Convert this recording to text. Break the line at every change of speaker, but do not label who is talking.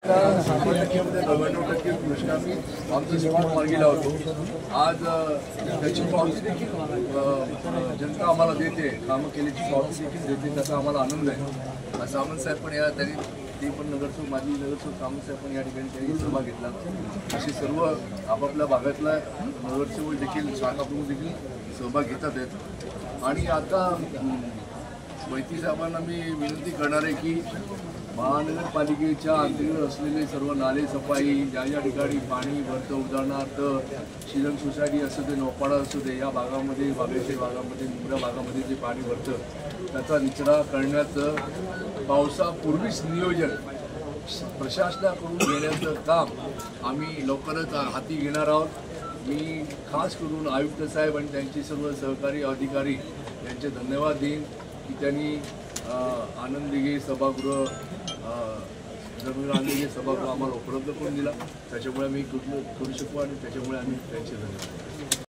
टक्क्यामध्ये 99% पुरस्कार आमचा सपोर्ट मार्गी लावतो। आज त्याची पावती देखील जनता आम्हाला देते, कामं केल्याची पावती देखील देते, त्याचा आम्हाला आनंद आहे। सामंत साहेब पण या त्यांनी ते पण नगरसेवक माजी नगरसेवक सामंत साहेब पण या ठिकाणी त्यांनी सहभाग घेतला। असे सर्व आपापल्या भागातला नगरसेवक देखील शाखा प्रमुख देखील सहभाग घेतात आहेत। आणि आता वैती साहेबांना मी विनंती करणार आहे की महानगरपालिकेच्या अंतर्गत असलेले सर्व नाले सफाई ज्या ठिकाणी पाणी भरतं, उदाहरणार्थ श्रीरंग सोसायटी असू दे, नौपाडा असू दे, या भागामध्ये बागेश्वर भागामध्ये मुंब्रा भागामध्ये जे पाणी भरतं त्याचा निचरा करण्याचं पावसापूर्वीच नियोजन प्रशासनाकडून घेण्याचं काम आम्ही लवकरच हाती घेणार आहोत। मी खास करून आयुक्त साहेब आणि त्यांचे सर्व सहकारी अधिकारी यांचे धन्यवाद देईन की त्यांनी आनंद दिघे सभागृह जमीन दिघे सभागृह आम्हाला उपलब्ध करून दिला, त्याच्यामुळे आम्ही करू शकू आणि त्याच्यामुळे आम्ही त्यांचे धन्यवाद।